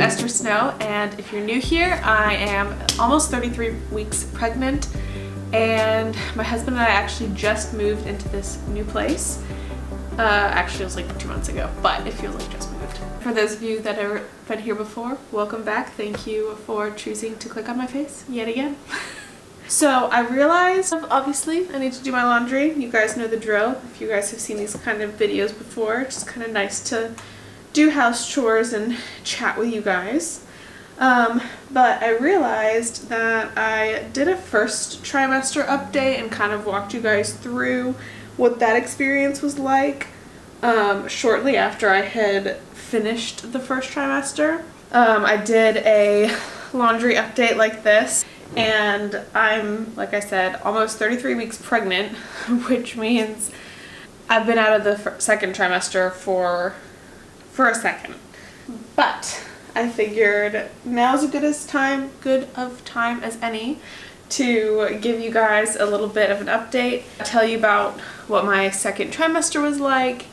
Esther Snow, and if you're new here, I am almost 33 weeks pregnant, and my husband and I actually just moved into this new place. Actually, it was like 2 months ago, but it feels like just moved. For those of you that have been here before, welcome back. Thank you for choosing to click on my face yet again. So I realized, obviously, I need to do my laundry. You guys know the drill. If you guys have seen these kind of videos before, it's just kind of nice to do house chores and chat with you guys. But I realized that I did a first trimester update and kind of walked you guys through what that experience was like shortly after I had finished the first trimester. I did a laundry update like this, and I'm, like I said, almost 33 weeks pregnant, which means I've been out of the second trimester for a second. But I figured now's as good of time as any to give you guys a little bit of an update, tell you about what my second trimester was like,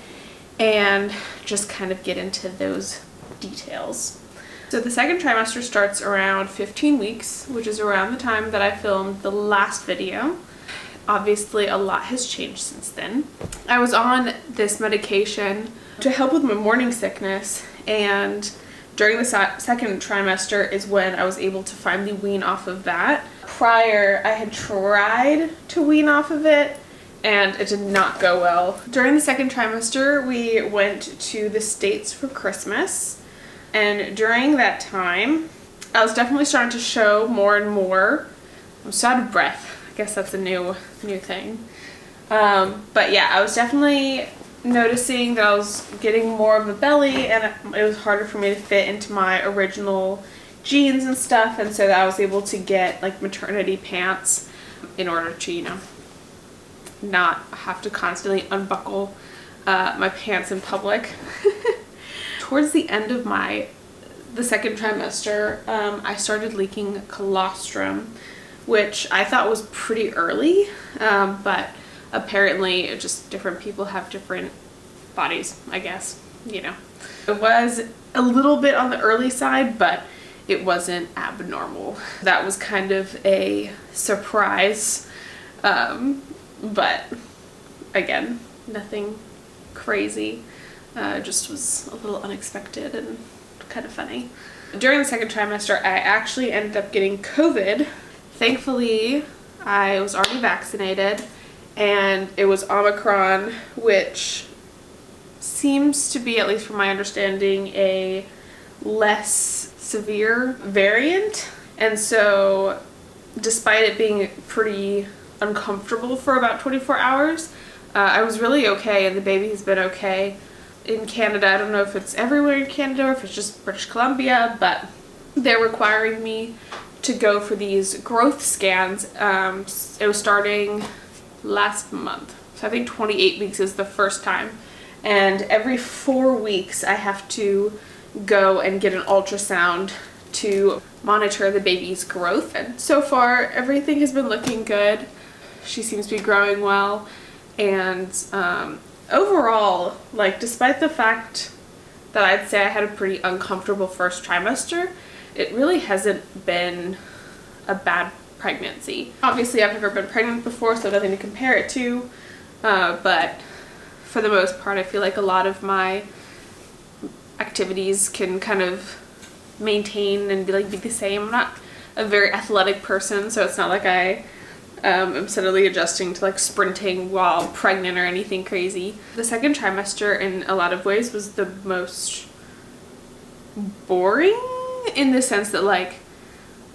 and just kind of get into those details. So the second trimester starts around 15 weeks, which is around the time that I filmed the last video. Obviously, a lot has changed since then. I was on this medication to help with my morning sickness, and during the second trimester is when I was able to finally wean off of that. Prior, I had tried to wean off of it, and it did not go well. During the second trimester, we went to the States for Christmas. And during that time, I was definitely starting to show more and more. I'm so out of breath. I guess that's a new thing. But yeah, I was definitely noticing that I was getting more of a belly, and it was harder for me to fit into my original jeans and stuff. And so that I was able to get like maternity pants in order to, you know, not have to constantly unbuckle my pants in public. Towards the end of the second trimester, I started leaking colostrum, which I thought was pretty early, but apparently just different people have different bodies, I guess, you know. It was a little bit on the early side, but it wasn't abnormal. That was kind of a surprise, but again, nothing crazy. Just was a little unexpected and kind of funny. During the second trimester, I actually ended up getting COVID. Thankfully, I was already vaccinated, and it was Omicron, which seems to be, at least from my understanding, a less severe variant. And so, despite it being pretty uncomfortable for about 24 hours, I was really okay, and the baby has been okay. In Canada, I don't know if it's everywhere in Canada or if it's just British Columbia, but they're requiring me to go for these growth scans. It was starting last month, so I think 28 weeks is the first time, and every 4 weeks I have to go and get an ultrasound to monitor the baby's growth. And so far everything has been looking good. She seems to be growing well, and overall, like, despite the fact that I'd say I had a pretty uncomfortable first trimester, it really hasn't been a bad pregnancy. Obviously, I've never been pregnant before, so nothing to compare it to, but for the most part, I feel like a lot of my activities can kind of maintain and be the same. I'm not a very athletic person, so it's not like I I'm suddenly adjusting to like sprinting while pregnant or anything crazy. The second trimester in a lot of ways was the most boring, in the sense that, like,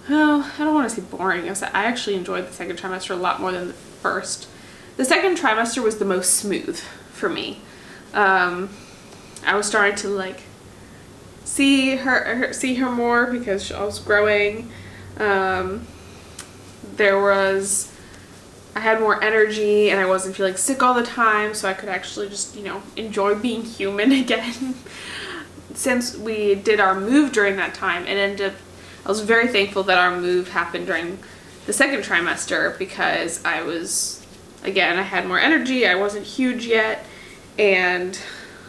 well, I don't want to say boring. I actually enjoyed the second trimester a lot more than the first. The second trimester was the most smooth for me. I was starting to like see her more because I was growing. I had more energy, and I wasn't feeling sick all the time, so I could actually just, you know, enjoy being human again. Since we did our move during that time, I was very thankful that our move happened during the second trimester, because I had more energy, I wasn't huge yet, and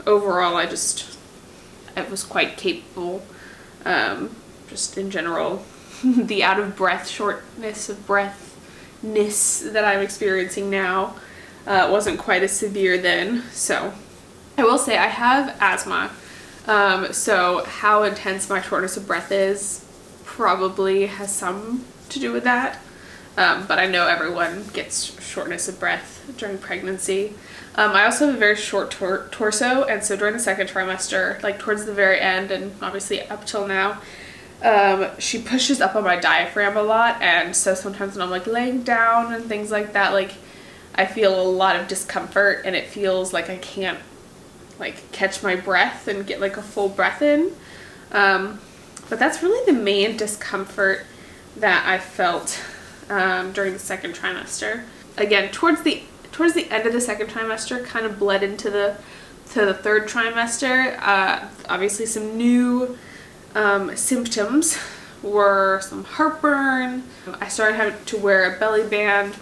overall I was quite capable just in general, the out of breath, shortness of breathness that I'm experiencing now wasn't quite as severe then. So I will say I have asthma. So how intense my shortness of breath is probably has some to do with that. But I know everyone gets shortness of breath during pregnancy. I also have a very short torso, and so during the second trimester, like towards the very end and obviously up till now, she pushes up on my diaphragm a lot, and so sometimes when I'm like laying down and things like that, like I feel a lot of discomfort, and it feels like I can't like catch my breath and get like a full breath in. But that's really the main discomfort that I felt during the second trimester. Again, towards the end of the second trimester, kind of bled into the third trimester. Obviously, some new symptoms were some heartburn. I started having to wear a belly band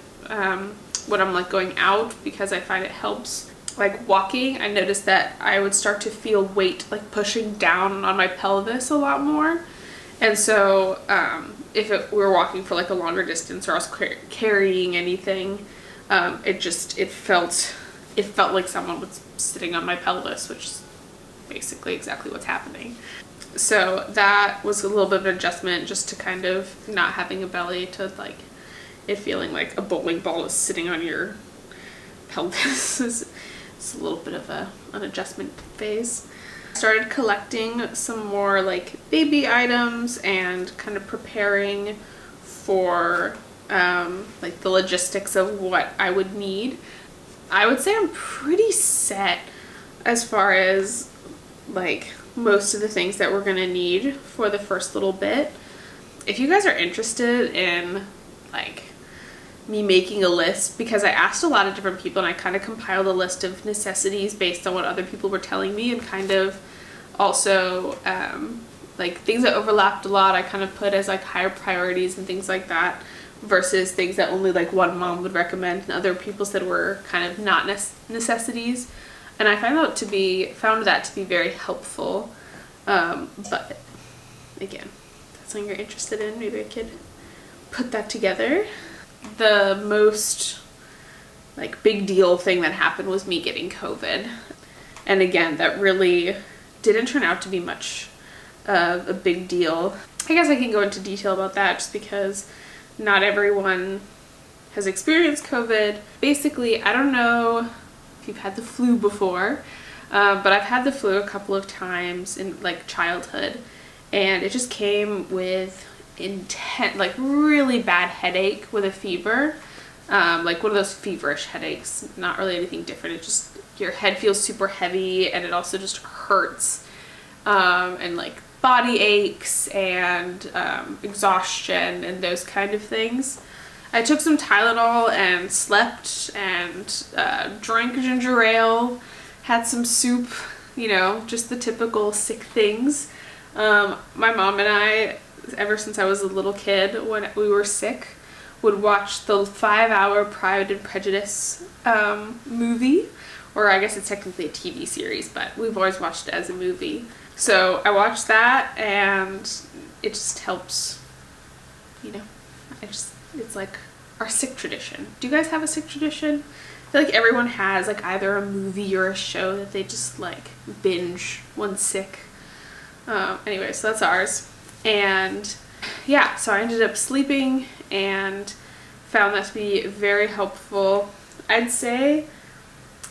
when I'm like going out, because I find it helps. Like walking, I noticed that I would start to feel weight like pushing down on my pelvis a lot more. And so if we were walking for like a longer distance, or I was carrying anything, it felt like someone was sitting on my pelvis, which is basically exactly what's happening. So that was a little bit of an adjustment, just to kind of not having a belly, to like it feeling like a bowling ball is sitting on your pelvis. It's a little bit of an adjustment phase. I started collecting some more like baby items and kind of preparing for like the logistics of what I would need. I would say I'm pretty set as far as like most of the things that we're gonna need for the first little bit. If you guys are interested in like me making a list, because I asked a lot of different people and I kind of compiled a list of necessities based on what other people were telling me, and kind of also like things that overlapped a lot I kind of put as like higher priorities and things like that, versus things that only like one mom would recommend and other people said were kind of not necessities. And I found that to be very helpful. But again, if that's something you're interested in, maybe I could put that together. The most like big deal thing that happened was me getting COVID. And again, that really didn't turn out to be much of a big deal. I guess I can go into detail about that just because not everyone has experienced COVID. Basically, I don't know if you've had the flu before, but I've had the flu a couple of times in like childhood, and it just came with intense, like really bad headache with a fever, like one of those feverish headaches, not really anything different. It just, your head feels super heavy, and it also just hurts, and like body aches and exhaustion and those kind of things. I took some Tylenol and slept and drank ginger ale, had some soup, you know, just the typical sick things. My mom and I, ever since I was a little kid, when we were sick, would watch the 5-hour Pride and Prejudice movie, or I guess it's technically a TV series, but we've always watched it as a movie. So I watched that, and it just helps, you know, it's like our sick tradition. Do you guys have a sick tradition? I feel like everyone has like either a movie or a show that they just like binge when sick. Anyway, so that's ours. And yeah, so I ended up sleeping and found that to be very helpful. I'd say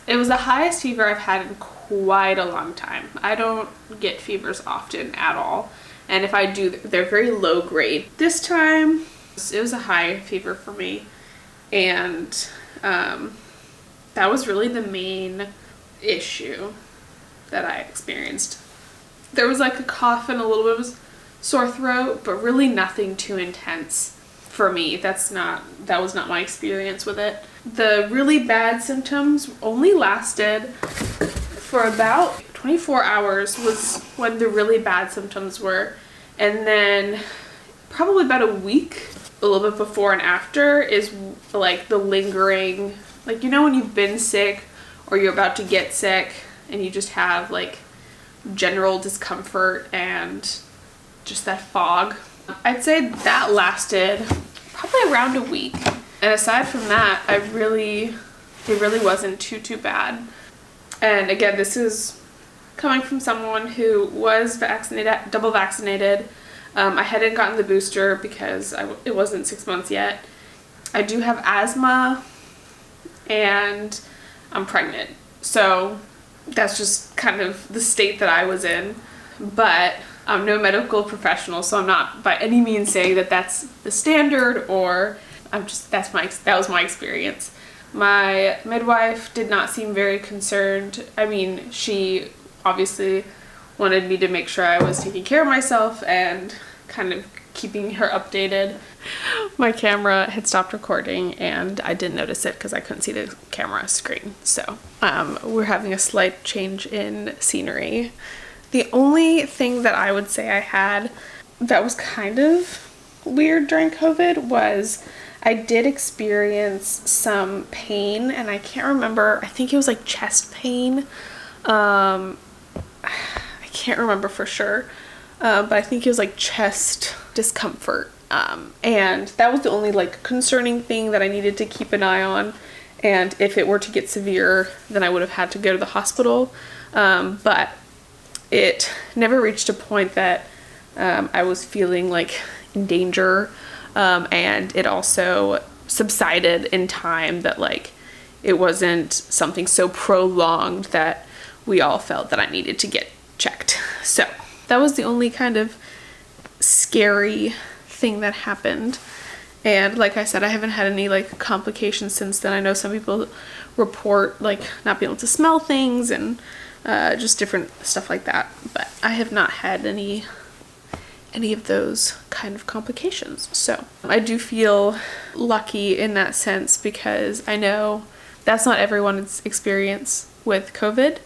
it was the highest fever I've had in quite a long time. I don't get fevers often at all, and if I do, they're very low grade. This time it was a high fever for me, and that was really the main issue that I experienced. There was like a cough and a little bit of a sore throat, but really nothing too intense for me. That was not my experience with it. The really bad symptoms only lasted for about 24 hours was when the really bad symptoms were, and then probably about a week, a little bit before and after, is like the lingering, like, you know, when you've been sick or you're about to get sick and you just have like general discomfort and just that fog. I'd say that lasted probably around a week. And aside from that, it really wasn't too bad. And again, this is coming from someone who was vaccinated, double vaccinated. I hadn't gotten the booster because it wasn't 6 months yet. I do have asthma and I'm pregnant. So that's just kind of the state that I was in. But I'm no medical professional, so I'm not by any means saying that that's the standard, or that was my experience. My midwife did not seem very concerned. I mean, she obviously wanted me to make sure I was taking care of myself and kind of keeping her updated. My camera had stopped recording and I didn't notice it because I couldn't see the camera screen. So we're having a slight change in scenery. The only thing that I would say I had that was kind of weird during COVID was I did experience some pain, and I can't remember, I think it was like chest pain. I can't remember for sure, but I think it was like chest discomfort. And that was the only like concerning thing that I needed to keep an eye on. And if it were to get severe, then I would have had to go to the hospital. But it never reached a point that I was feeling like in danger. And it also subsided in time, that like it wasn't something so prolonged that we all felt that I needed to get checked. So that was the only kind of scary thing that happened. And like I said, I haven't had any like complications since then. I know some people report like not being able to smell things and just different stuff like that, but I have not had any of those kind of complications. So I do feel lucky in that sense, because I know that's not everyone's experience with COVID,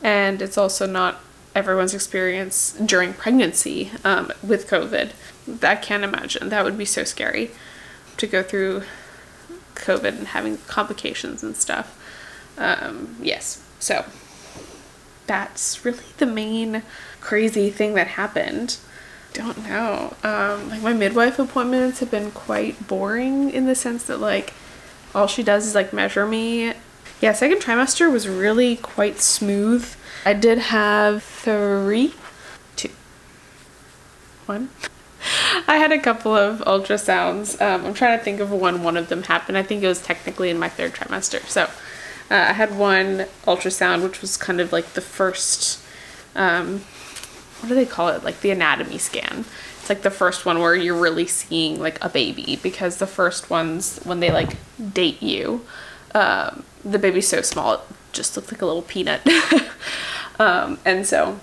and it's also not everyone's experience during pregnancy with COVID. I can't imagine. That would be so scary to go through COVID and having complications and stuff. Yes, so that's really the main crazy thing that happened. Don't know. Like my midwife appointments have been quite boring in the sense that like all she does is like measure me. Yeah, second trimester was really quite smooth. I did have 1. I had a couple of ultrasounds. I'm trying to think of when one of them happened. I think it was technically in my 3rd trimester. So I had one ultrasound, which was kind of like the first, what do they call it? Like the anatomy scan. It's like the first one where you're really seeing like a baby, because the first ones, when they like date you, the baby's so small, it just looked like a little peanut. And so,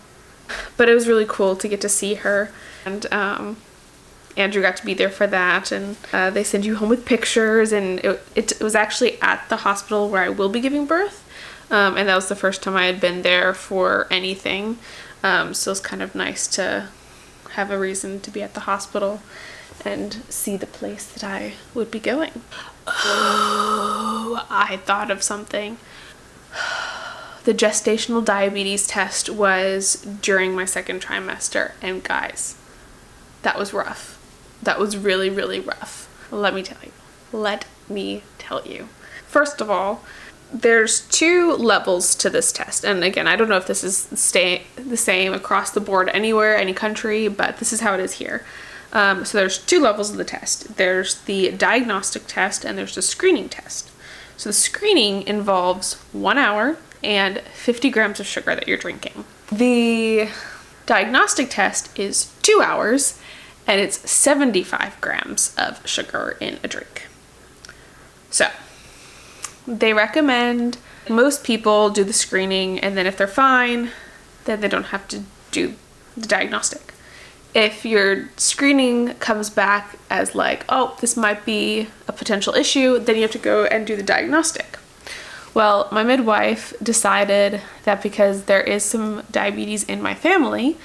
but it was really cool to get to see her. And Andrew got to be there for that, and they send you home with pictures, and it was actually at the hospital where I will be giving birth, and that was the first time I had been there for anything, so it was kind of nice to have a reason to be at the hospital and see the place that I would be going. Oh, I thought of something. The gestational diabetes test was during my 2nd trimester, and guys, that was rough. That was really, really rough. Let me tell you. First of all, there's 2 levels to this test. And again, I don't know if this is the same across the board anywhere, any country, but this is how it is here. So there's 2 levels of the test. There's the diagnostic test and there's the screening test. So the screening involves 1 hour and 50 grams of sugar that you're drinking. The diagnostic test is 2 hours and it's 75 grams of sugar in a drink. So they recommend most people do the screening, and then if they're fine, then they don't have to do the diagnostic. If your screening comes back as like, oh, this might be a potential issue, then you have to go and do the diagnostic. Well, my midwife decided that because there is some diabetes in my family,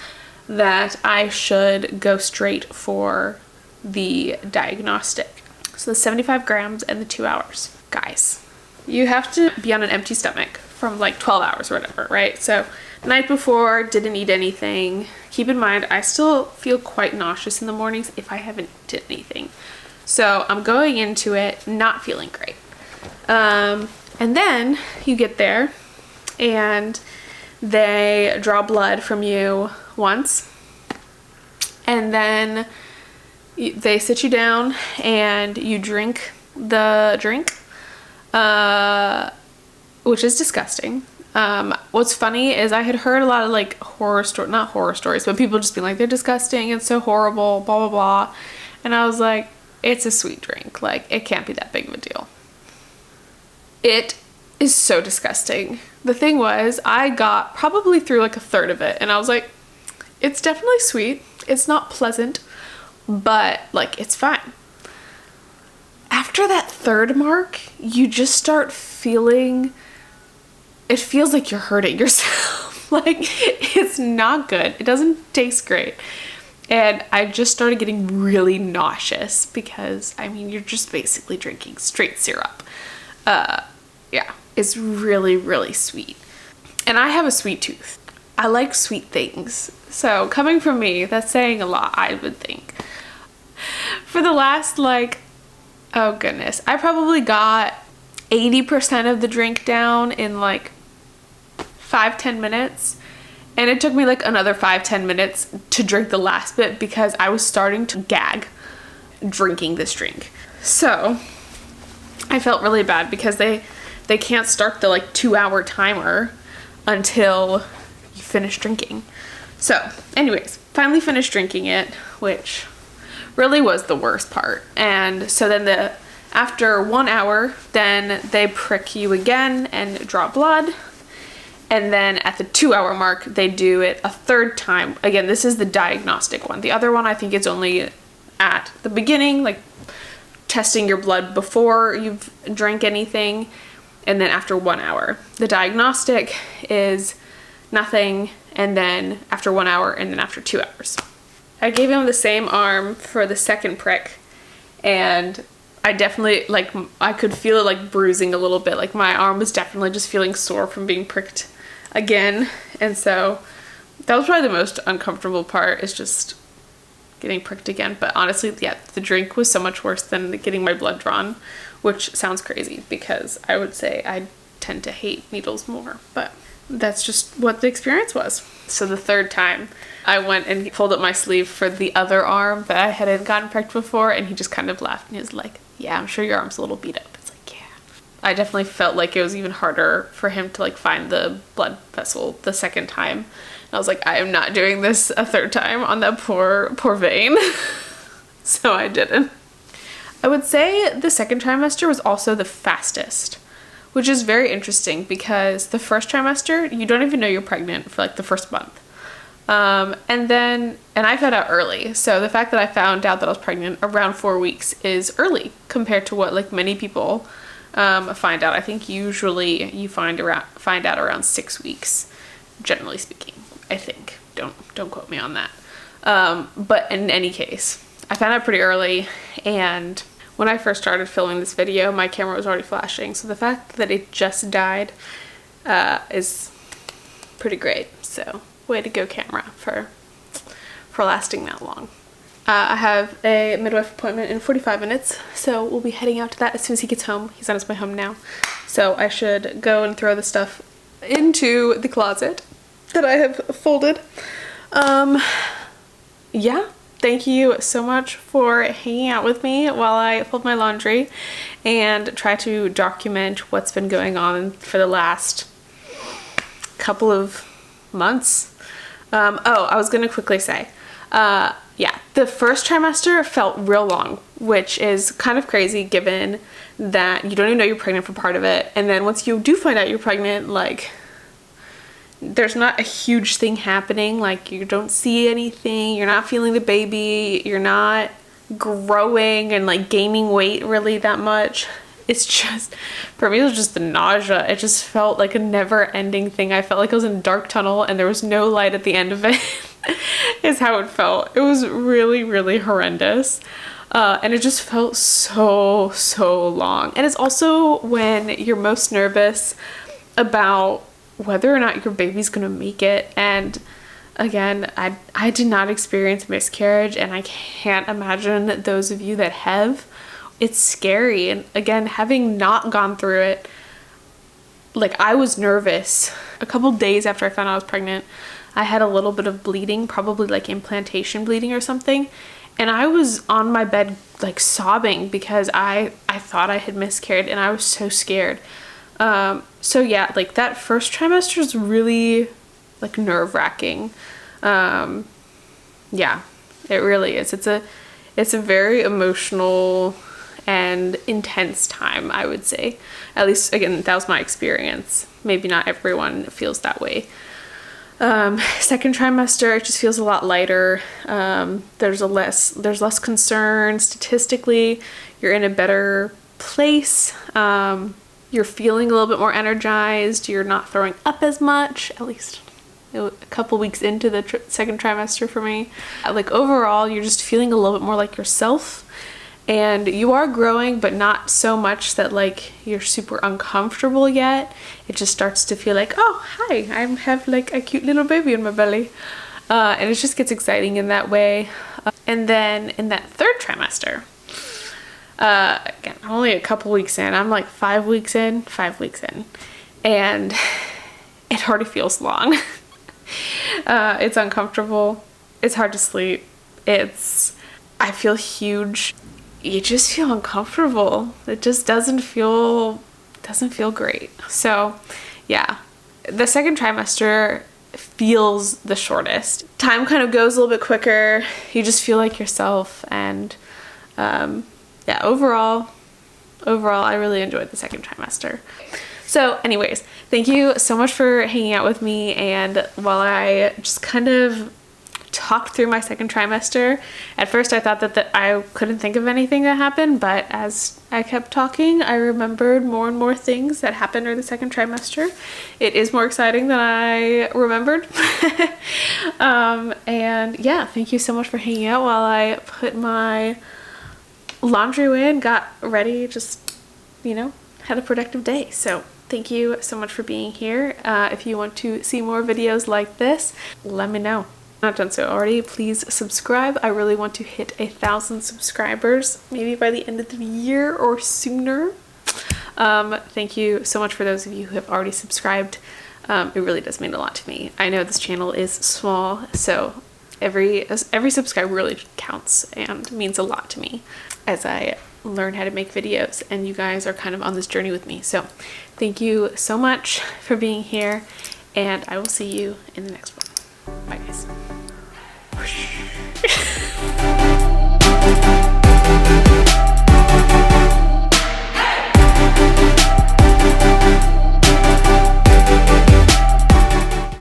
that I should go straight for the diagnostic. So the 75 grams and the 2 hours. Guys, you have to be on an empty stomach from like 12 hours or whatever, right? So The night before, didn't eat anything. Keep in mind, I still feel quite nauseous in the mornings if I haven't eaten anything. So I'm going into it not feeling great. And then you get there and they draw blood from you once, and then they sit you down and you drink the drink, which is disgusting. What's funny is I had heard a lot of like not horror stories, but people just being like, they're disgusting, it's so horrible, blah, blah, blah. And I was like, it's a sweet drink. Like, it can't be that big of a deal. It is so disgusting. The thing was, I got probably through like a third of it, and I was like, it's definitely sweet. It's not pleasant, but like, it's fine. After that third mark, you just start feeling, it feels like you're hurting yourself. Like, it's not good. It doesn't taste great. And I just started getting really nauseous because, I mean, you're just basically drinking straight syrup. Yeah, it's really, really sweet. And I have a sweet tooth. I like sweet things. So coming from me, that's saying a lot, I would think. For the last, like, oh goodness, I probably got 80% of the drink down in like 5-10 minutes. And it took me like another 5-10 minutes to drink the last bit because I was starting to gag drinking this drink. So I felt really bad because they can't start the like 2-hour timer until you finish drinking. So anyways, finally finished drinking it, which really was the worst part. And so then after 1 hour, then they prick you again and draw blood. And then at the 2-hour mark, they do it a third time. Again, this is the diagnostic one. The other one, I think it's only at the beginning, like testing your blood before you've drank anything. And then after 1 hour. The diagnostic is nothing, and then after 1 hour, and then after 2 hours. I gave him the same arm for the second prick, and I definitely, like, I could feel it like bruising a little bit. Like, my arm was definitely just feeling sore from being pricked again. And so that was probably the most uncomfortable part, is just getting pricked again. But honestly, yeah, the drink was so much worse than getting my blood drawn, which sounds crazy because I would say I tend to hate needles more, but that's just what the experience was. So the third time I went and pulled up my sleeve for the other arm that I hadn't gotten pricked before, and he just kind of laughed and he was like, yeah, I'm sure your arm's a little beat up. It's like, yeah. I definitely felt like it was even harder for him to like find the blood vessel the second time. And I was like, I am not doing this a third time on that poor vein. So I didn't. I would say the second trimester was also the fastest, which is very interesting because the first trimester, you don't even know you're pregnant for like the first month. And I found out early. So the fact that I found out that I was pregnant around 4 weeks is early compared to what like many people find out. I think usually you find out around 6 weeks, generally speaking, I think. Don't quote me on that. But in any case, I found out pretty early, and when I first started filming this video, my camera was already flashing. So the fact that it just died is pretty great. So way to go, camera, for lasting that long. I have a midwife appointment in 45 minutes, so we'll be heading out to that as soon as he gets home. He's on his way home now. So I should go and throw the stuff into the closet that I have folded. Yeah. Thank you so much for hanging out with me while I fold my laundry and try to document what's been going on for the last couple of months. I was going to quickly say, yeah, the first trimester felt real long, which is kind of crazy given that you don't even know you're pregnant for part of it. And then once you do find out you're pregnant, like, there's not a huge thing happening. Like, you don't see anything, you're not feeling the baby, you're not growing and like gaining weight really that much. It's just, for me, it was just the nausea. It just felt like a never-ending thing. I felt like I was in a dark tunnel and there was no light at the end of it. Is how it felt. It was really, really horrendous. And it just felt so long. And it's also when you're most nervous about whether or not your baby's gonna make it. And again, I did not experience miscarriage, and I can't imagine that those of you that have. It's scary. And again, having not gone through it, like, I was nervous. A couple days after I found out I was pregnant, I had a little bit of bleeding, probably like implantation bleeding or something. And I was on my bed like sobbing because I thought I had miscarried, and I was so scared. So yeah, like that first trimester is really like nerve-wracking. Yeah, it really is. It's a very emotional and intense time, I would say. At least, again, that was my experience. Maybe not everyone feels that way. Second trimester, it just feels a lot lighter. There's less concern statistically. You're in a better place. You're feeling a little bit more energized. You're not throwing up as much, at least a couple weeks into the second trimester for me. Like overall, you're just feeling a little bit more like yourself. And you are growing, but not so much that like you're super uncomfortable yet. It just starts to feel like, oh, hi, I have like a cute little baby in my belly. And it just gets exciting in that way. And then in that third trimester, again, only a couple weeks in, I'm like 5 weeks in, and it already feels long. It's uncomfortable. It's hard to sleep. I feel huge. You just feel uncomfortable. It just doesn't feel great. So yeah, the second trimester feels the shortest. Time kind of goes a little bit quicker. You just feel like yourself. And yeah, overall I really enjoyed the second trimester. So anyways, thank you so much for hanging out with me. And while I just kind of talked through my second trimester, at first I thought that I couldn't think of anything that happened, but as I kept talking, I remembered more and more things that happened during the second trimester. It is more exciting than I remembered. And yeah, thank you so much for hanging out while I put my laundry away and got ready, just, you know, had a productive day. So thank you so much for being here. If you want to see more videos like this, let me know. Not done so already, please subscribe. I really want to hit 1,000 subscribers, maybe by the end of the year or sooner. Thank you so much for those of you who have already subscribed. It really does mean a lot to me. I know this channel is small, so every subscribe really counts and means a lot to me as I learn how to make videos, and you guys are kind of on this journey with me. So thank you so much for being here, and I will see you in the next one. Bye guys.